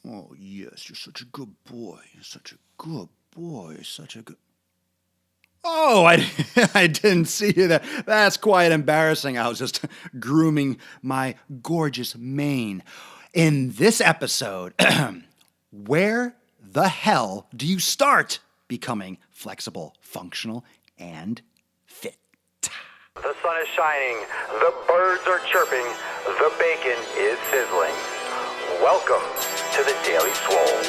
Oh, yes, you're such a good boy. You're such a good boy. You're such a good. Oh, I didn't see you there. That's quite embarrassing. I was just grooming my gorgeous mane. In this episode, where the hell do you start becoming flexible, functional, and fit? The sun is shining, the birds are chirping, the bacon is sizzling. Welcome to the Daily Swole.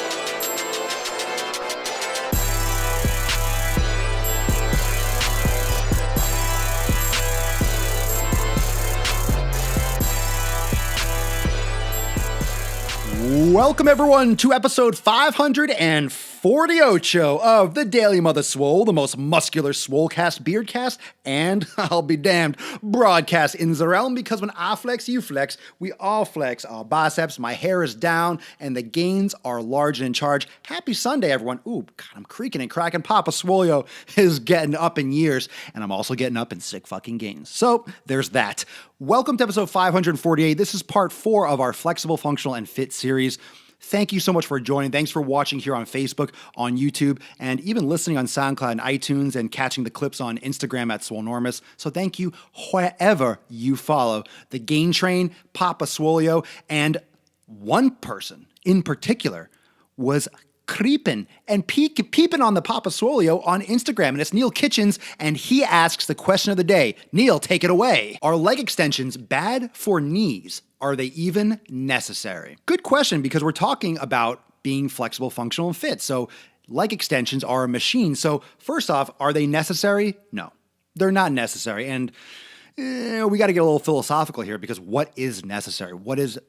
Welcome, everyone, to episode 548 of the Daily Mother Swole, the most muscular Swolecast, Beardcast, and, I'll be damned, broadcast in the realm, because when I flex, you flex, we all flex our biceps, my hair is down, and the gains are large and in charge. Happy Sunday, everyone. Ooh, God, I'm creaking and cracking. Papa Swolio is getting up in years, and I'm also getting up in sick fucking gains. So, there's that. Welcome to episode 548. This is part 4 of our Flexible, Functional, and Fit series. Thank you so much for joining. Thanks for watching here on Facebook, on YouTube, and even listening on SoundCloud and iTunes and catching the clips on Instagram at Swolenormous. So thank you wherever you follow the Gain Train, Papa Swolio, and one person in particular was creeping and peeping on the Papa Swolio on Instagram, and it's Neil Kitchens, and he asks the question of the day. Neil, take it away. Are leg extensions bad for knees? Are they even necessary? Good question, because we're talking about being flexible, functional, and fit. So leg extensions are a machine. So first off, are they necessary? No, they're not necessary. And we got to get a little philosophical here, because what is necessary? Why does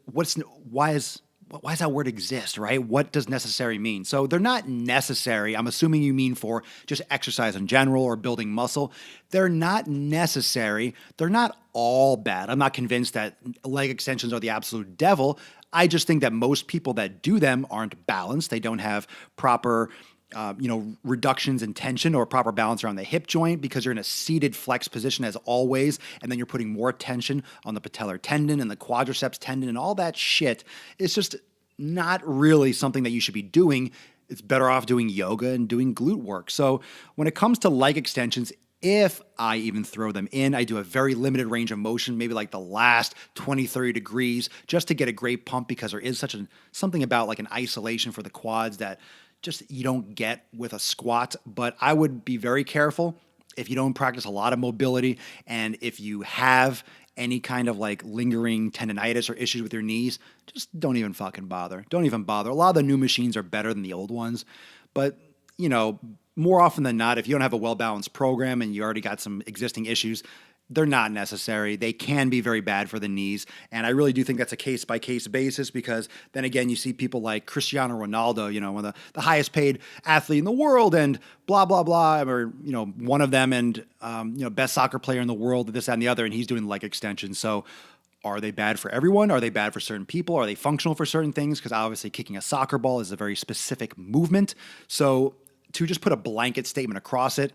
that word exist, right? What does necessary mean? So they're not necessary. I'm assuming you mean for just exercise in general or building muscle. They're not necessary. They're not all bad. I'm not convinced that leg extensions are the absolute devil. I just think that most people that do them aren't balanced. They don't have proper reductions in tension or proper balance around the hip joint, because you're in a seated flex position as always, and then you're putting more tension on the patellar tendon and the quadriceps tendon and all that shit. It's just not really something that you should be doing. It's better off doing yoga and doing glute work. So when it comes to leg extensions, if I even throw them in, I do a very limited range of motion, maybe like the last 20, 30 degrees, just to get a great pump, because there is something about like an isolation for the quads that just you don't get with a squat. But I would be very careful if you don't practice a lot of mobility, and if you have any kind of like lingering tendonitis or issues with your knees, just don't even fucking bother. Don't even bother. A lot of the new machines are better than the old ones, but more often than not, if you don't have a well-balanced program and you already got some existing issues, they're not necessary. They can be very bad for the knees. And I really do think that's a case-by-case basis, because then again, you see people like Cristiano Ronaldo, one of the highest paid athlete in the world, and blah, blah, blah, or, one of them, and, best soccer player in the world, this, that, and the other, and he's doing leg extensions. So are they bad for everyone? Are they bad for certain people? Are they functional for certain things? Because obviously kicking a soccer ball is a very specific movement. So to just put a blanket statement across it,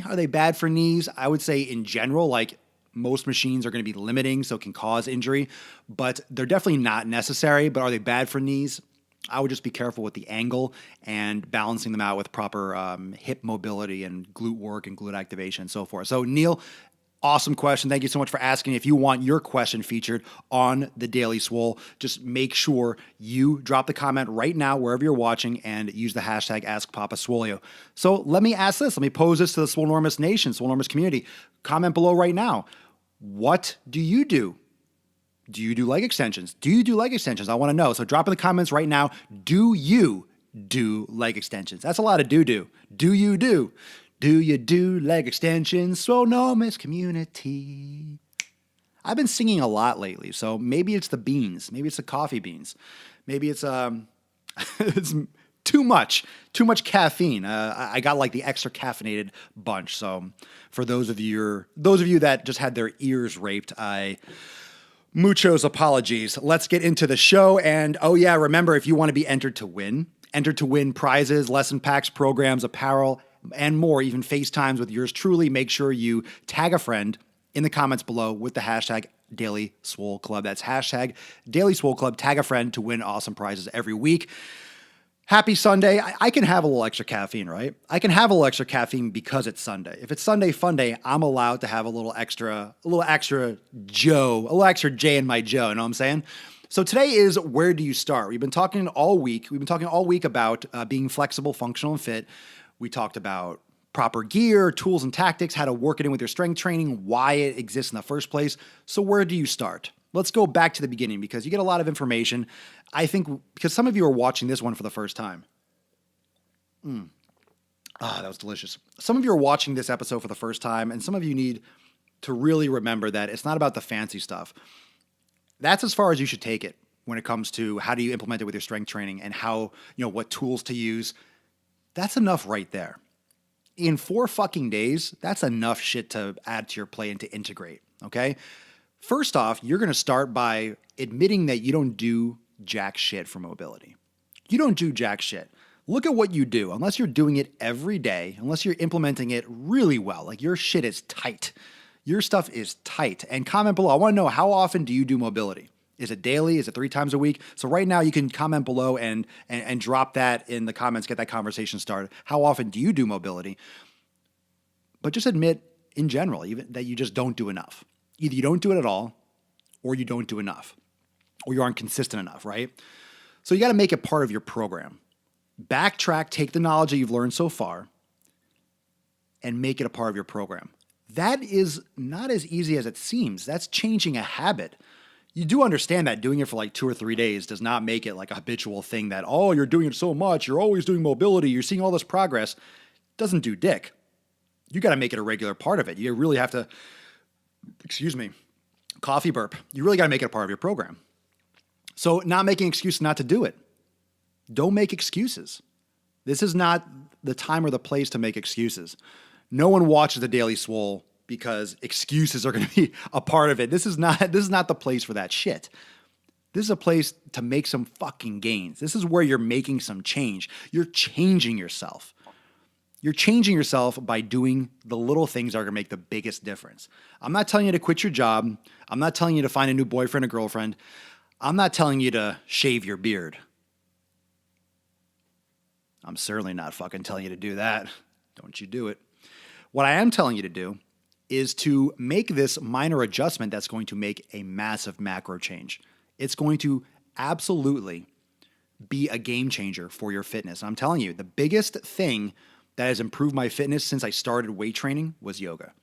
are they bad for knees? I would say in general, like most machines are going to be limiting, so it can cause injury, but they're definitely not necessary. But are they bad for knees? I would just be careful with the angle and balancing them out with proper hip mobility and glute work and glute activation and so forth. So Neil, awesome question. Thank you so much for asking. If you want your question featured on the Daily Swole, just make sure you drop the comment right now wherever you're watching and use the hashtag AskPapaSwolio. So let me ask this. Let me pose this to the Swolenormous Nation, Swolenormous community. Comment below right now. What do you do? Do you do leg extensions? Do you do leg extensions? I want to know. So drop in the comments right now. Do you do leg extensions? That's a lot of do-do. Do you do? Do you do leg extensions, Swolenormous community? I've been singing a lot lately, so maybe it's the beans. Maybe it's the coffee beans. Maybe it's it's too much caffeine. I got like the extra caffeinated bunch. So for those of you that just had their ears raped, muchos apologies. Let's get into the show. And oh yeah, remember, if you want to be entered to win prizes, lesson packs, programs, apparel, and more, even FaceTimes with yours truly, make sure you tag a friend in the comments below with the hashtag Daily Swole Club. That's hashtag Daily Swole Club. Tag a friend to win awesome prizes every week. Happy Sunday. I can have a little extra caffeine, right? I can have a little extra caffeine because it's Sunday. If it's Sunday fun day, I'm allowed to have a little extra J in my Joe. You know what I'm saying? So today is where do you start? We've been talking all week. About being flexible, functional, and fit. We talked about proper gear, tools and tactics, how to work it in with your strength training, why it exists in the first place. So where do you start? Let's go back to the beginning because you get a lot of information. I think because some of you are watching this one for the first time. That was delicious. Some of you are watching this episode for the first time, and some of you need to really remember that it's not about the fancy stuff. That's as far as you should take it when it comes to how do you implement it with your strength training and how, what tools to use. That's enough right there. In 4 fucking days, that's enough shit to add to your plate and to integrate, okay? First off, you're going to start by admitting that you don't do jack shit for mobility. You don't do jack shit. Look at what you do. Unless you're doing it every day, unless you're implementing it really well, like your shit is tight. Your stuff is tight. And comment below. I want to know, how often do you do mobility? Is it daily? Is it 3 times a week? So right now you can comment below and drop that in the comments, get that conversation started. How often do you do mobility? But just admit in general, even that you just don't do enough. Either you don't do it at all, or you don't do enough, or you aren't consistent enough, right? So you got to make it part of your program. Backtrack, take the knowledge that you've learned so far, and make it a part of your program. That is not as easy as it seems. That's changing a habit. You do understand that doing it for like 2 or 3 days does not make it like a habitual thing that, oh, you're doing it so much, you're always doing mobility, you're seeing all this progress. Doesn't do dick. You got to make it a regular part of it. You really have to, coffee burp. You really got to make it a part of your program. So not making excuses not to do it. Don't make excuses. This is not the time or the place to make excuses. No one watches the Daily Swole because excuses are going to be a part of it. This is not the place for that shit. This is a place to make some fucking gains. This is where you're making some change. You're changing yourself. You're changing yourself by doing the little things that are going to make the biggest difference. I'm not telling you to quit your job. I'm not telling you to find a new boyfriend or girlfriend. I'm not telling you to shave your beard. I'm certainly not fucking telling you to do that. Don't you do it. What I am telling you to do is to make this minor adjustment that's going to make a massive macro change. It's going to absolutely be a game changer for your fitness. I'm telling you, the biggest thing that has improved my fitness since I started weight training was yoga.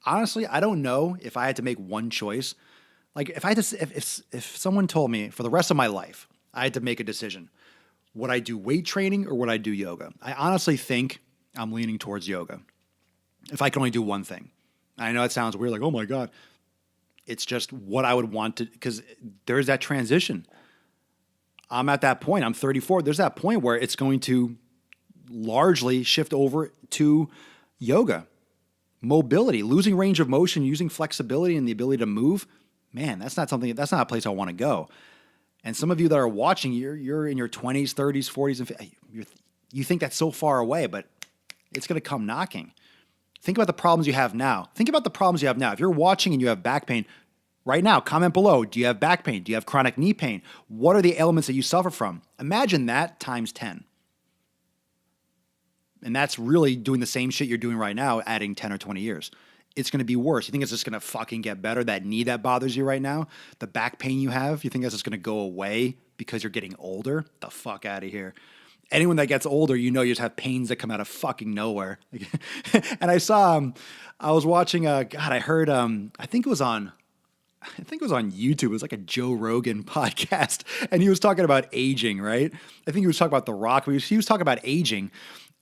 Honestly, I don't know if I had to make one choice. Like if someone told me for the rest of my life, I had to make a decision, would I do weight training or would I do yoga? I honestly think I'm leaning towards yoga. If I can only do one thing. I know it sounds weird, like, oh my God. It's just what I would want to, because there's that transition. I'm at that point. I'm 34. There's that point where it's going to largely shift over to yoga, mobility, losing range of motion, using flexibility and the ability to move. Man, that's not a place I want to go. And some of you that are watching, you're in your 20s, 30s, 40s, and you think that's so far away, but it's going to come knocking. Think about the problems you have now. If you're watching and you have back pain right now, comment below. Do you have back pain? Do you have chronic knee pain? What are the ailments that you suffer from? Imagine that times 10. And that's really doing the same shit you're doing right now, adding 10 or 20 years. It's going to be worse. You think it's just going to fucking get better? That knee that bothers you right now, the back pain you have, you think that's just going to go away because you're getting older? The fuck out of here. Anyone that gets older, you just have pains that come out of fucking nowhere. And I was watching, I heard, I think it was on YouTube. It was like a Joe Rogan podcast. And he was talking about aging, right? I think he was talking about The Rock. He was talking about aging.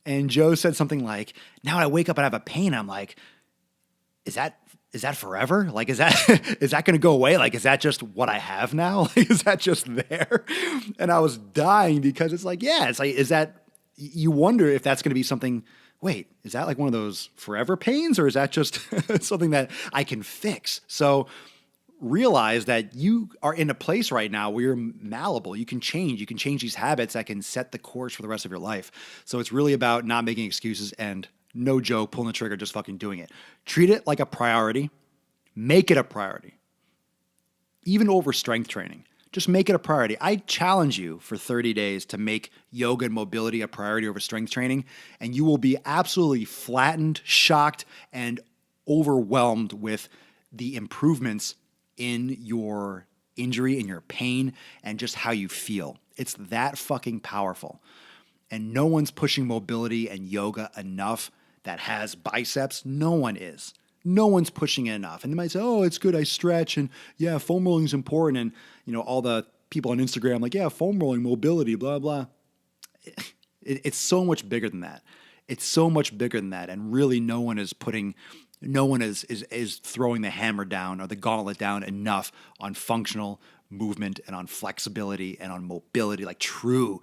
And Joe said something like, now I wake up and I have a pain. I'm like, is that forever? Like, is that going to go away? Like, is that just what I have now? Like, is that just there? And I was dying because it's like, yeah, it's like, is that, you wonder if that's going to be something, wait, is that like one of those forever pains or is that just something that I can fix? So realize that you are in a place right now where you're malleable. You can change these habits that can set the course for the rest of your life. So it's really about not making excuses and no joke, pulling the trigger, just fucking doing it. Treat it like a priority. Make it a priority. even over strength training. Just make it a priority. I challenge you for 30 days to make yoga and mobility a priority over strength training, and you will be absolutely flattened, shocked, and overwhelmed with the improvements in your injury, in your pain, and just how you feel. It's that fucking powerful. And no one's pushing mobility and yoga enough that has biceps. No one is. No one's pushing it enough. And they might say, oh, it's good, I stretch, and yeah, foam rolling is important. And, all the people on Instagram like, yeah, foam rolling, mobility, blah, blah. It's so much bigger than that. It's so much bigger than that. And really no one is throwing the hammer down or the gauntlet down enough on functional movement and on flexibility and on mobility, like true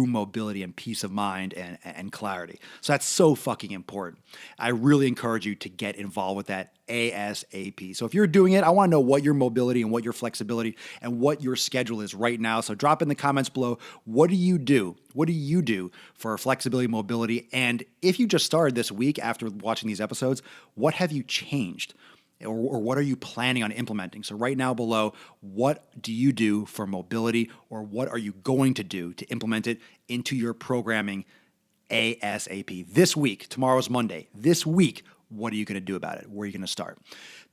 mobility and peace of mind and clarity. So that's so fucking important. I really encourage you to get involved with that ASAP. So if you're doing it, I want to know what your mobility and what your flexibility and what your schedule is right now. So drop in the comments below. What do you do? What do you do for flexibility, mobility? And if you just started this week after watching these episodes, what have you changed? Or what are you planning on implementing? So right now below, what do you do for mobility, or what are you going to do to implement it into your programming ASAP? This week, tomorrow's Monday, this week, what are you going to do about it? Where are you going to start?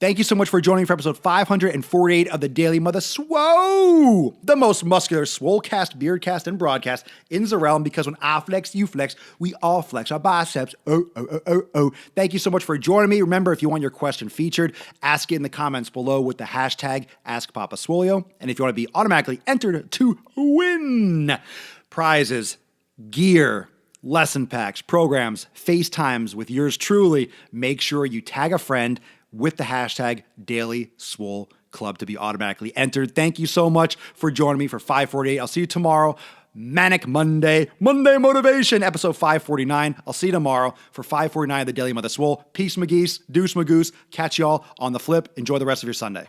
Thank you so much for joining for episode 548 of the Daily Mother Swole, the most muscular Swolecast, Beardcast, and broadcast in the realm, because when I flex, you flex, we all flex our biceps. Oh. Thank you so much for joining me. Remember, if you want your question featured, ask it in the comments below with the hashtag AskPapaSwolio. And if you want to be automatically entered to win prizes, gear, lesson packs, programs, FaceTimes with yours truly, make sure you tag a friend with the hashtag Daily Swole Club to be automatically entered. Thank you so much for joining me for 548. I'll see you tomorrow. Manic Monday Motivation, episode 549. I'll see you tomorrow for 549 of the Daily Mother Swole. Peace, McGeese. Deuce, Magoose. Catch y'all on the flip. Enjoy the rest of your Sunday.